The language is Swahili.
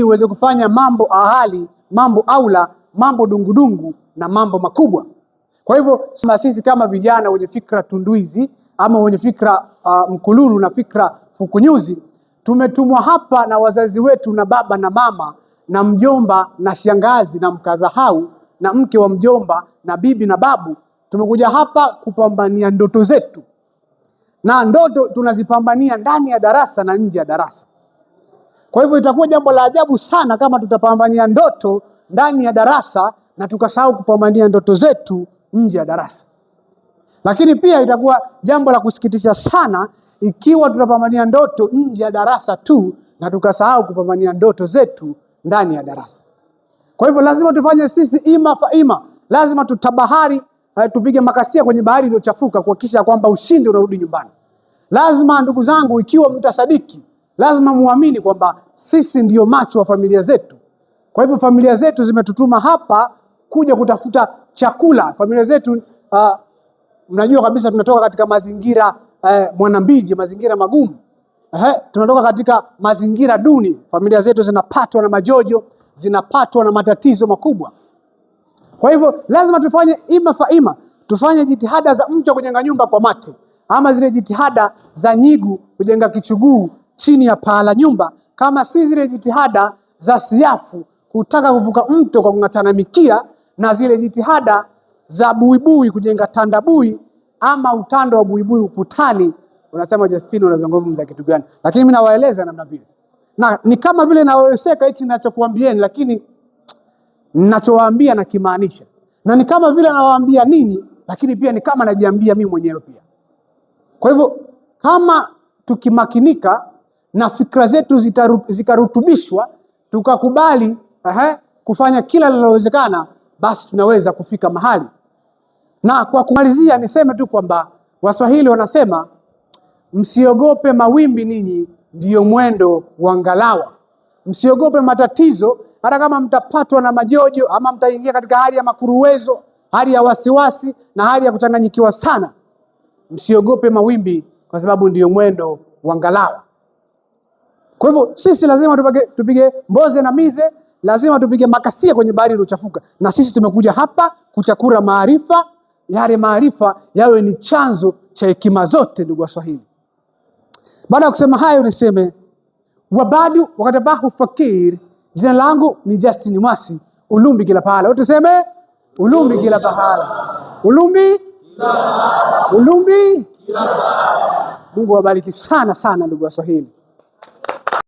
uweze kufanya mambo ahali, mambo aula, mambo dungudungu na mambo makubwa. Kwa hivyo sisi kama vijana wenye fikra tunduizi ama wenye fikra mkululu na fikra fukunyuzi, tumetumwa hapa na wazazi wetu na baba na mama na mjomba na shangazi na mkazahau na mke wa mjomba na bibi na babu. Tumekuja hapa kupambania ndoto zetu, na ndoto tunazipambania ndani ya darasa na nje ya darasa. Kwa hivyo itakuwa jambo la ajabu sana kama tutapambania ndoto ndani ya darasa na tukasahau kupambania ndoto zetu nje ya darasa. Lakini pia itakuwa jambo la kusikitisha sana ikiwa tutapambania ndoto nje ya darasa tu na tukasahau kupambania ndoto zetu ndani ya darasa. Kwa hivyo lazima tufanye sisi ima fa ima, lazima tutabahari, tupige makasia kwenye bahari iliyochafuka kuhakikisha kwamba ushindi unarudi nyumbani. Lazima ndugu zangu, ikiwa mtasadiki, lazima muamini kwamba sisi ndiyo macho wa familia zetu. Kwa hivyo familia zetu zimetutuma hapa kuja kutafuta chakula. Familia zetu mnajua kabisa tunatoka katika mazingira Mwanambiji, mazingira magumu. Tunatoka katika mazingira duni. Familia zetu zinapatwa na majojo, zinapatwa na matatizo makubwa. Kwa hivyo lazima tufanye ima fa ima, tufanye jitihada za mtu kujenga nyumba kwa mate, ama zile jitihada za nyigu kujenga kichuguu chini ya paa la nyumba, kama si zile jitihada za siafu kutaka kuvuka mto kwa kung'atana mikia, na zile jitihada za buibui kujenga tandabui ama utando wa buibui ukutani. Unasema Justino unazungumza kitu gani? Lakini mimi nawaeleza namna vile. Na ni kama vile nawaweseka hichi ninachokuambieni, lakini ninachowaambia na kimaanisha. Na ni kama vile nawaambia ninyi, lakini pia ni kama najiambia mimi mwenyewe pia. Kwa hivyo kama tukimakinika na fikra zetu zikarutubishwa, tukakubali kufanya kila linalowezekana, basi tunaweza kufika mahali. Na kwa kumalizia niseme tu kwamba Waswahili wanasema msiogope mawimbi ninyi, ndiyo mwendo wa ngalawa. Msiogope matatizo, hata kama mtapatwa na majojo ama mtaingia katika hali ya makuruwezo, hali ya wasiwasi na hali ya kuchanganyikiwa sana. Msiogope mawimbi kwa sababu ndiyo mwendo wa ngalawa. Kwa hivyo sisi lazima tupige mboze na mize, lazima tupige makasia kwenye bahari iliyochafuka. Na sisi tumekuja hapa kuchakura maarifa, yale maarifa yawe ni chanzo cha hekima zote, ndugu Waswahili. Baada ya kusema hayo niseme wabadu wakatabahu fakir. Jina langu ni Justin Mwasi, Ulumbi kila pahala. Wote tuseme Ulumbi kila pahala. Ulumbi kila pahala. Ulumbi kila pahala. Mungu wabariki sana sana ndugu Waswahili.